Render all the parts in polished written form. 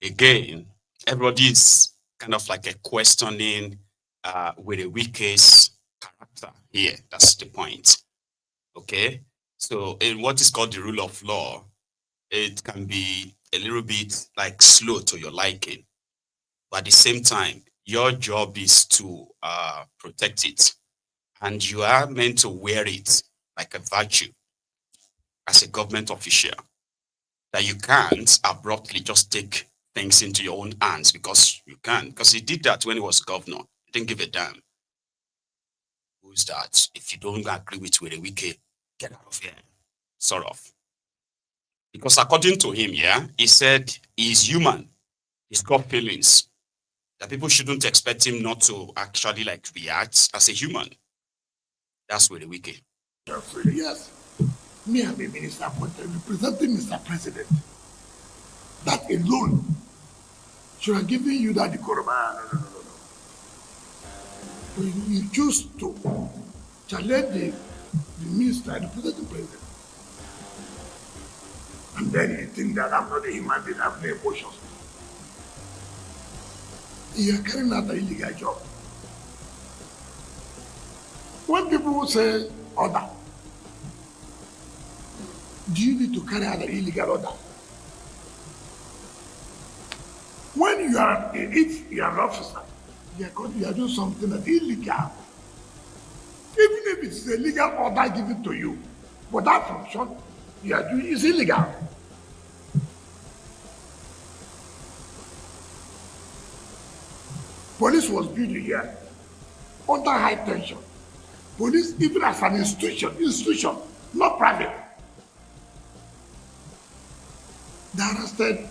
Again, everybody is kind of like a questioning with a Wike's character here. That's the point. Okay. So in what is called the rule of law, it can be a little bit like slow to your liking. But at the same time, your job is to protect it. And you are meant to wear it like a virtue as a government official, that you can't abruptly just take things into your own hands because you can. Because he did that when he was governor. He didn't give a damn. Who's that? If you don't agree with Wike, get out of here. Sort of. Because according to him, yeah, he said he's human. He's got feelings. That people shouldn't expect him not to actually like react as a human. That's Wike. Yes, me I'm a minister, but representing Mr. President, that alone should have given you that decorum. No. You choose to challenge the minister, the president, and then you think that I'm not a human being, I have no emotions. You are carrying out an illegal job. When people say order, do you need to carry out an illegal order? When you are, if you are an officer, you are doing something that's illegal. Even if it's a legal order given to you, but that function you are doing is illegal. Police was built here under high tension. Police, even as an institution, not private. They arrested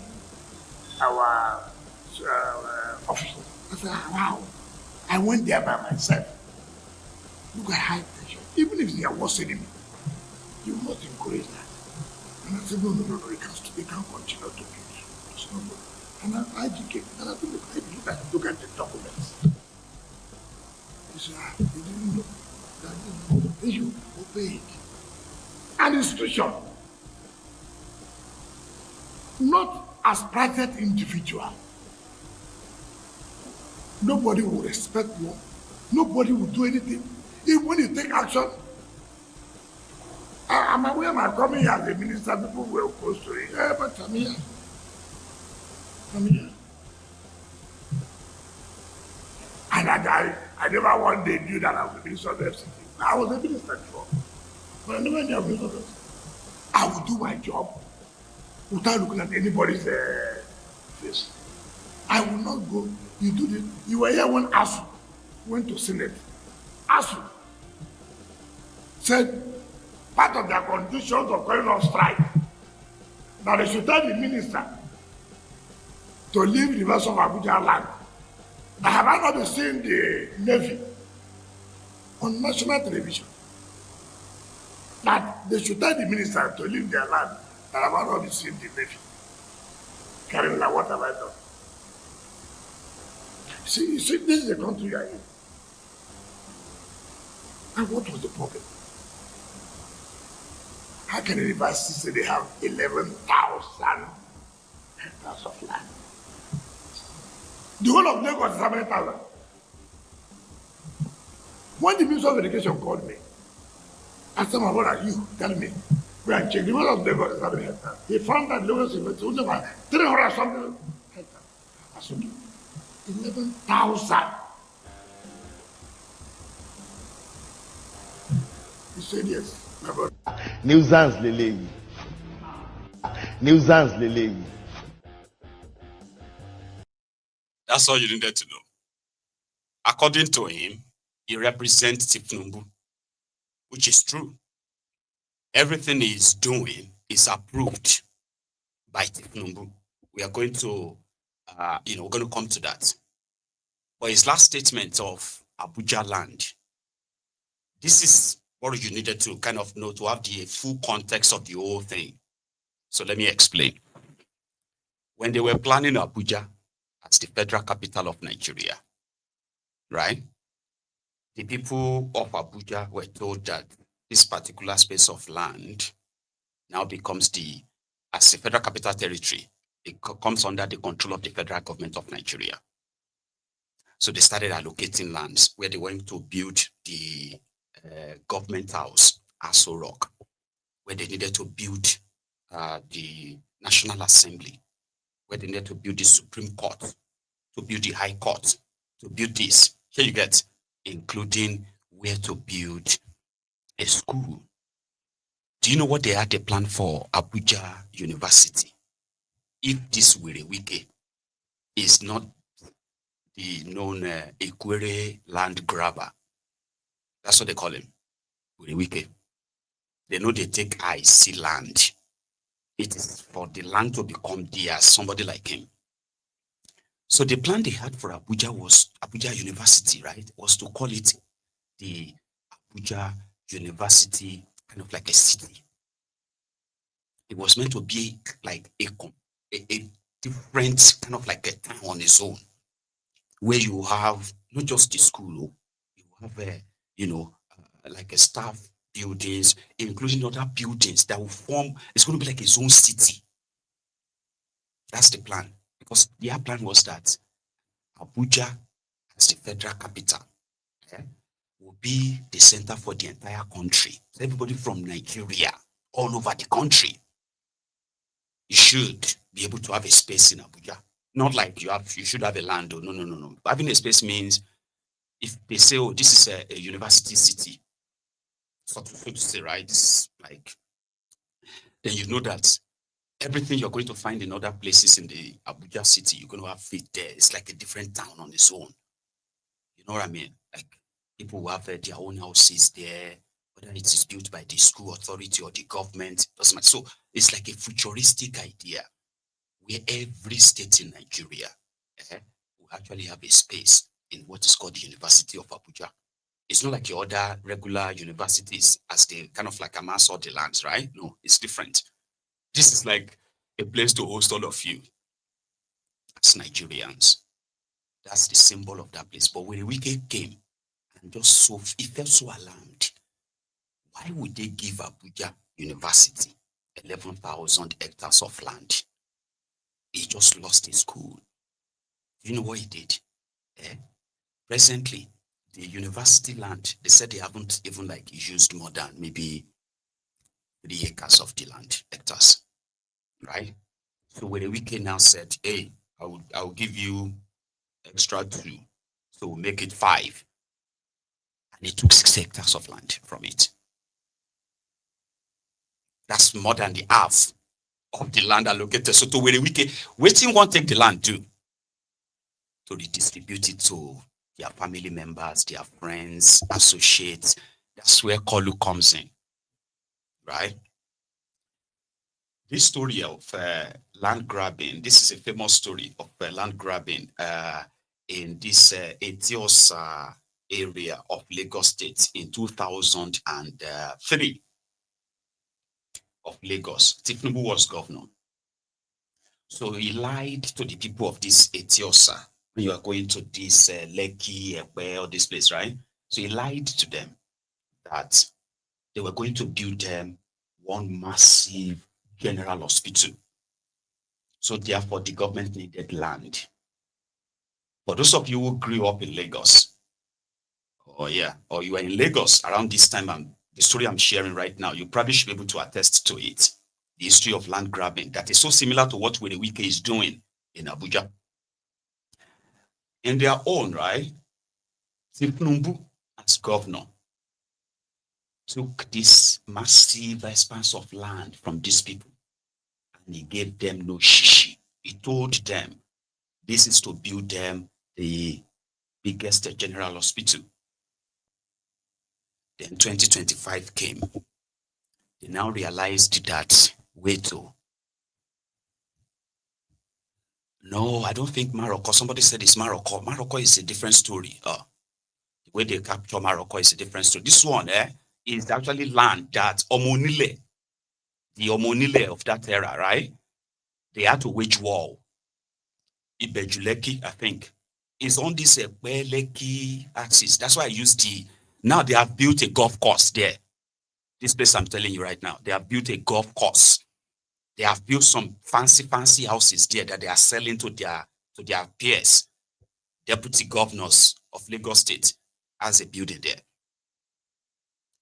our officers. I said, wow, I went there by myself. Look at high tension. Even if they are worse enemy, you must encourage that. And I said, no, you can't continue to do it. It's not good. And I educate, and I think look at the documents. He said, they didn't know. They should obey it. An institution, not as private individual. Nobody will respect you. Nobody will do anything. Even when you take action, I'm aware I'm coming here as a minister, people were opposed to it. Yeah, but I'm here. And I never one day knew that I was a minister of the FCT. I was a minister before. But I never knew I was a minister of the FCT. I would do my job without looking at anybody's face. I will not go. You do this. You were here when ASU went to Senate. ASU said part of their conditions of going on strike that they should tell the minister to leave the University of Abuja land. I have not been seeing the Navy on national television that they should tell the minister to leave their land. I have not been seeing the Navy carrying like what have I done? You see, this is the country you are in. And what was the problem? How can a university say they have 11,000 hectares of land? The whole of Lagos is 7,000. When the Minister of Education called me, I said, my brother, you tell me, we are checking. The whole of Lagos is 7 hectares. He found that Lagos is only 300 something hectares. I said, 11,000. He said, yes, my brother. Nuisance Lele. Nuisance Lele. That's all you needed to know. According to him, he represents Tinubu, which is true. Everything he's doing is approved by Tinubu. We are going to, we're going to come to that. But his last statement of Abuja land, this is what you needed to kind of know to have the full context of the whole thing. So let me explain. When they were planning Abuja as the federal capital of Nigeria, right? The people of Abuja were told that this particular space of land now becomes as the federal capital territory. it comes under the control of the federal government of Nigeria. So they started allocating lands where they went to build the government house, Aso Rock, where they needed to build the National Assembly, where they needed to build the Supreme Court, to build the High Court, to build this. Here you get, including where to build a school. Do you know what they had a plan for Abuja University? If this were a Wike is not the known Equere land grabber, that's what they call him, Wike. They know they take I see land. It is for the land to become theirs, somebody like him. So the plan they had for Abuja was Abuja University, right? Was to call it the Abuja University, kind of like a city. It was meant to be like a different kind of like a town on its own, where you have not just the school, you have like a staff buildings, including other buildings that will form. It's going to be like its own city. That's the plan, because their plan was that Abuja, as the federal capital, will be the center for the entire country. So everybody from Nigeria, all over the country, you should be able to have a space in Abuja. Not like you should have a land. No. Having a space means if they say, oh, this is a university city, so to say, right? It's like, then you know that everything you're going to find in other places in the Abuja city, you're going to have it there. It's like a different town on its own. You know what I mean? Like people who have their own houses there, whether it is built by the school authority or the government, doesn't matter. So it's like a futuristic idea where every state in Nigeria will actually have a space in what is called the University of Abuja. It's not like your other regular universities as they kind of like amass all the lands, right? No, it's different. This is like a place to host all of you as Nigerians. That's the symbol of that place. But when the Wike came and just he felt so alarmed. Why would they give Abuja University 11,000 hectares of land? He just lost his school. You know what he did? Presently, the university land, they said they haven't even like used more than maybe 3 acres of the land, hectares, right? So when the Wike now said, hey, I'll give you extra 2, so we'll make it 5. And he took 6 hectares of land from it. That's more than the half of the land allocated. So to where the Wike, waiting won't take the land do to redistribute it to their family members, their friends, associates. That's where Kolu comes in, right? This story of land grabbing, this is a famous story of land grabbing in this Etiosa area of Lagos State in 2003 of Lagos. Tinubu was governor. So he lied to the people of this Etiosa when you are going to this Lekki, Epe, or this place, right? So he lied to them that they were going to build them one massive general hospital. So therefore, the government needed land. For those of you who grew up in Lagos, or you were in Lagos around this time, the story I'm sharing right now, you probably should be able to attest to it. The history of land grabbing that is so similar to what Wike Wike is doing in Abuja. In their own right, Tinubu as governor took this massive expanse of land from these people and he gave them no shishi. He told them this is to build them the biggest general hospital. Then 2025 came. They now realized that, wait, no, I don't think Morocco. Somebody said it's Morocco. Morocco is a different story. The way they capture Morocco is a different story. This one is actually land that Omonile, the Omonile of that era, right? They had to wage war. Ibejuleki, I think, is on this Lekki axis. That's why I used now they have built a golf course there. This place I'm telling you right now, they have built a golf course They have built some fancy houses there that they are selling to their peers, deputy governors of Lagos State, as a building there.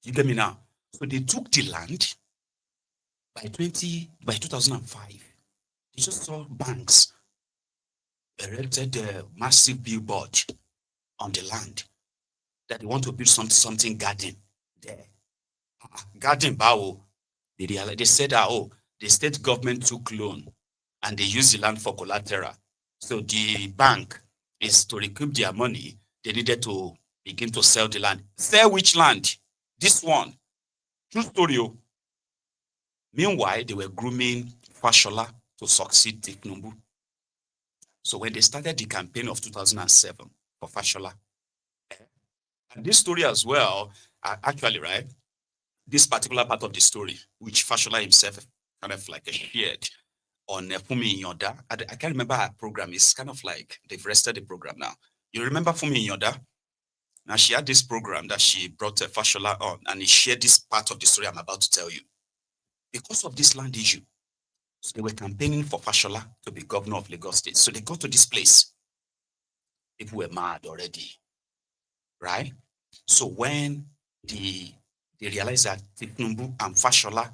You get me now? So they took the land by 2005. They just saw banks erected a massive billboard on the land that they want to build something garden there. Garden bow. They said that, oh, the state government took loan and they used the land for collateral. So the bank is to recoup their money. They needed to begin to sell the land. Sell which land? This one. True story. Meanwhile, they were grooming Fashola to succeed Tinubu. So when they started the campaign of 2007 for Fashola, and this story as well, actually, right, this particular part of the story, which Fashola himself kind of like shared on Fumi Yoda. I can't remember her program. It's kind of like they've rested the program now. You remember Fumi Yoda? Now she had this program that she brought Fashola on, and he shared this part of the story I'm about to tell you. Because of this land issue, so they were campaigning for Fashola to be governor of Lagos State. So they got to this place. People were mad already, right? So when they realized that Tinubu and Fashola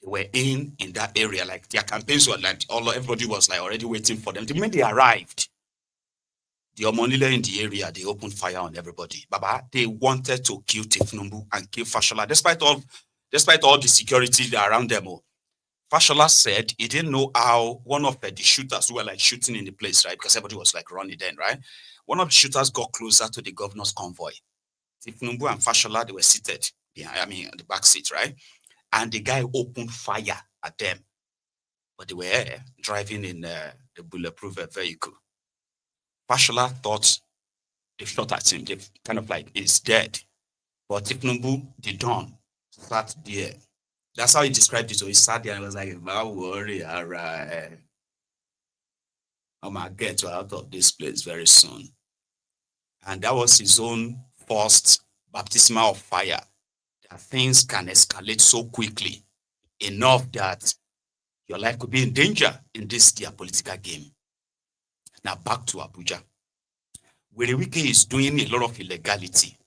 were in that area, like their campaigns were like, everybody was like already waiting for them. The moment they arrived, the Omonile in the area, they opened fire on everybody. Baba, they wanted to kill Tinubu and kill Fashola, despite all the security around them. Fashola said he didn't know how one of the shooters who were like shooting in the place, right? Because everybody was like running then, right? One of the shooters got closer to the governor's convoy. Tinubu and Fashola, they were seated behind, the back seat, right? And the guy opened fire at them. But they were driving in a bulletproof vehicle. Fashola thought they shot at him. They kind of like, he's dead. But Tinubu, the Don, sat there. That's how he described it. So he sat there and was like, don't worry, all right. I'm going to get you out of this place very soon. And that was his own first baptismal of fire. That things can escalate so quickly, enough that your life could be in danger in this their political game. Now back to Abuja. Wike is doing a lot of illegality.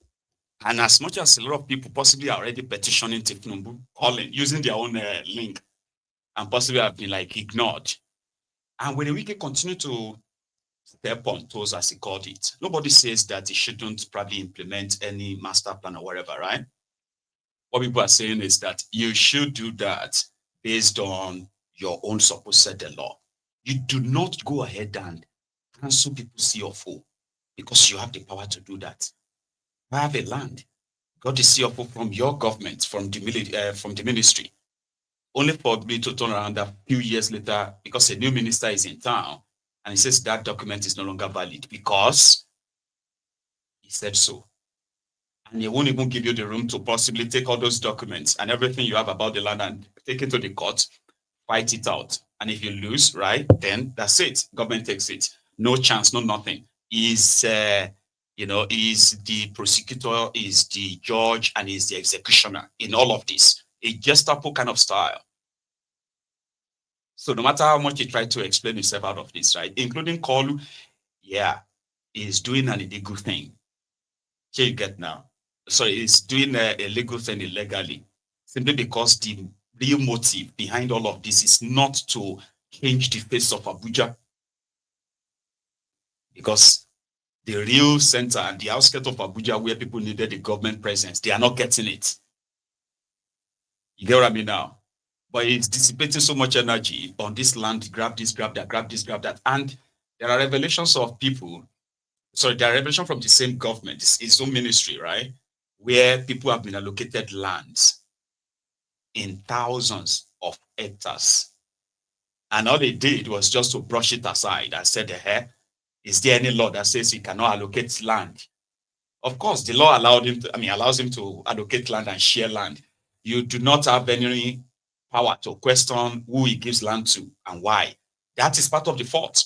And as much as a lot of people possibly are already petitioning Tinubu, calling, using their own link, and possibly have been like ignored. And Wike continue to step on toes, as he called it. Nobody says that he shouldn't probably implement any master plan or whatever, right? What people are saying is that you should do that based on your own supposed set the law. You do not go ahead and cancel people's CFO because you have the power to do that. I have a land, got the CFO from your government, from the ministry, only for me to turn around a few years later because a new minister is in town and he says that document is no longer valid because he said so. And he won't even give you the room to possibly take all those documents and everything you have about the land and take it to the court, fight it out. And if you lose, right, then that's it. Government takes it. No chance, no nothing. Is the prosecutor, is the judge, and is the executioner in all of this. A Gestapo kind of style. So no matter how much he tried to explain himself out of this, right, including Kolu, yeah, he's doing an illegal thing. Here you get now. So he's doing a legal thing illegally, simply because the real motive behind all of this is not to change the face of Abuja. Because the real center and the outskirts of Abuja where people needed the government presence, they are not getting it. You get what I mean now? But it's dissipating so much energy on this land, grab this, grab that, grab this, grab that. And there are revelations of people, there are revelations from the same government, its own ministry, right? Where people have been allocated lands in thousands of hectares. And all they did was just to brush it aside and said, is there any law that says you cannot allocate land? Of course, the law allows him to allocate land and share land. You do not have any power to question who he gives land to and why. That is part of the fault.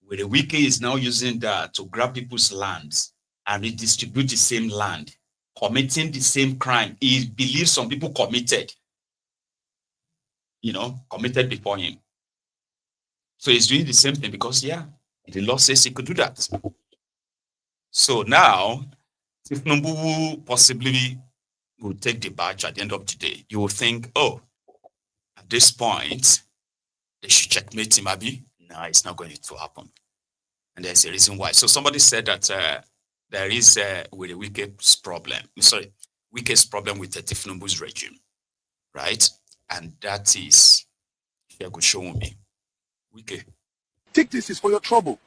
Where the Wike is now using that to grab people's lands and redistribute the same land, committing the same crime he believes some people committed. committed before him. So he's doing the same thing because, the law says he could do that. So now, if Tinubu possibly will take the badge at the end of the day, you will think, oh, at this point, they should checkmate him, Abi. No, it's not going to happen. And there's a reason why. So somebody said that there is with a Wike's problem. Wike's problem with the Tinubu's regime, right? And that is, you could show me. Wike. Take this is for your trouble.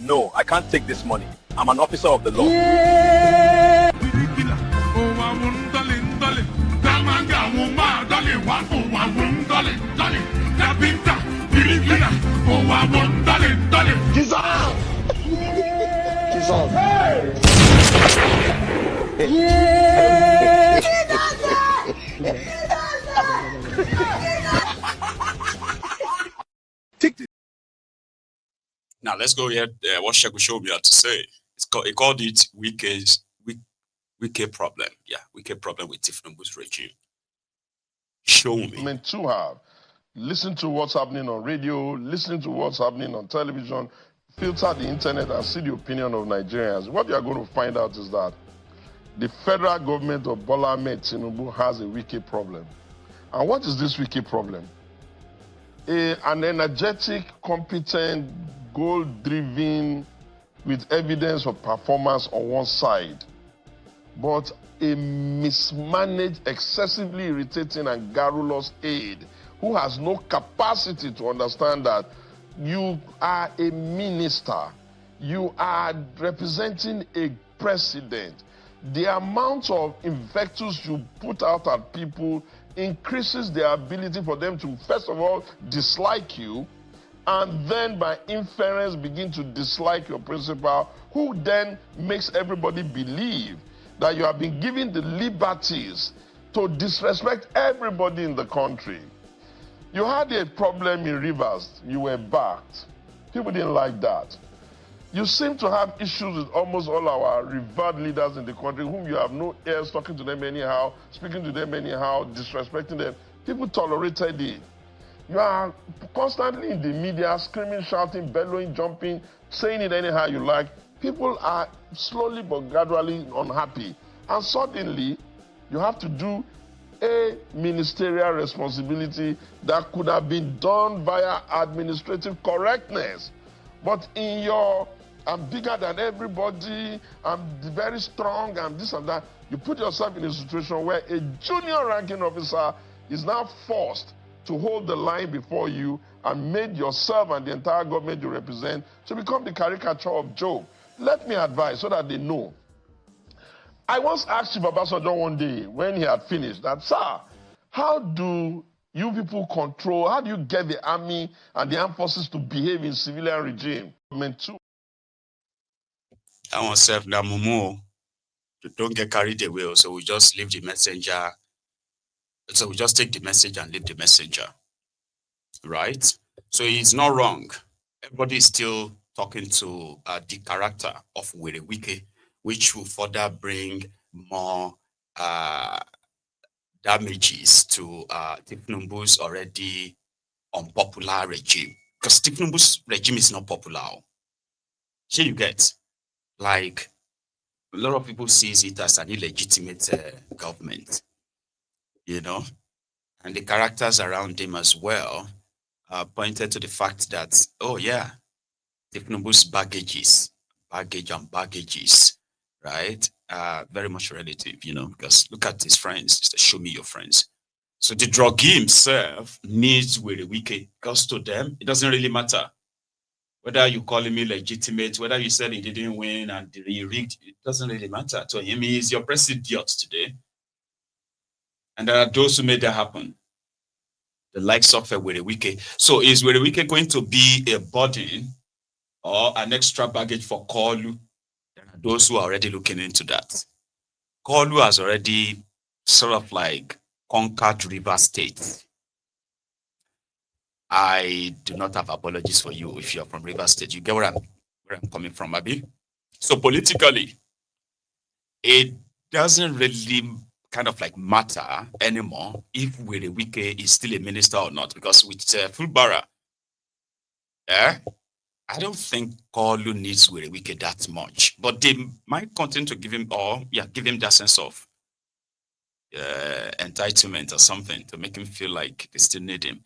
No, I can't take this money. I'm an officer of the law. Now let's go here. What Sheku showed me had to say. He called it Wike problem. Yeah, Wike problem with Tinubu's regime. Show me. Meant to have. Listen to what's happening on radio, listen to what's happening on television, filter the internet and see the opinion of Nigerians. What you are going to find out is that the federal government of Bola Ahmed Tinubu has a Wike problem. And what is this Wike problem? An energetic, competent, goal-driven, with evidence of performance on one side, but a mismanaged, excessively irritating and garrulous aide who has no capacity to understand that you are a minister, you are representing a president. The amount of invectives you put out at people increases their ability for them to, first of all, dislike you, and then by inference begin to dislike your principal, who then makes everybody believe that you have been given the liberties to disrespect everybody in the country. You had a problem in Rivers, you were backed. People didn't like that. You seem to have issues with almost all our revered leaders in the country, whom you have no ears talking to them anyhow, speaking to them anyhow, disrespecting them. People tolerated it. You are constantly in the media, screaming, shouting, bellowing, jumping, saying it anyhow you like. People are slowly but gradually unhappy. And suddenly, you have to do a ministerial responsibility that could have been done via administrative correctness. But in your, I'm bigger than everybody, I'm very strong, I'm this and that, you put yourself in a situation where a junior ranking officer is now forced to hold the line before you and made yourself and the entire government you represent to become the caricature of Job. Let me advise so that they know. I once asked Chief Obasanjo one day when he had finished that, sir, how do you people control, how do you get the army and the armed forces to behave in civilian regime? I want self now, Mumu. Don't get carried away. So we just leave the messenger. So we just take the message and leave the messenger. Right? So it's not wrong. Everybody is still talking to the character of Wike, which will further bring more damages to Tinubu's already unpopular regime. Because Tinubu's regime is not popular. So you get, like, a lot of people sees it as an illegitimate government, and the characters around him as well pointed to the fact that, oh yeah, Tinubu's baggages, right? Very much relative, because look at his friends, just show me your friends. So the druggie himself needs Wike, because to them, it doesn't really matter. Whether you call him illegitimate, whether you said he didn't win and he rigged, it doesn't really matter. To him, he is your president today. And there are those who made that happen. The likes of Wike. So is Wike going to be a burden or an extra baggage for Kolu? There are those who are already looking into that. Kolu has already sort of like conquered River State. I do not have apologies for you if you're from River State. You get where I'm coming from, Abi? So politically, it doesn't really kind of like matter anymore if Wike is still a minister or not, because with Fulbara, I don't think Kolu needs Wike that much, but they might continue to give him, give him that sense of entitlement or something to make him feel like they still need him.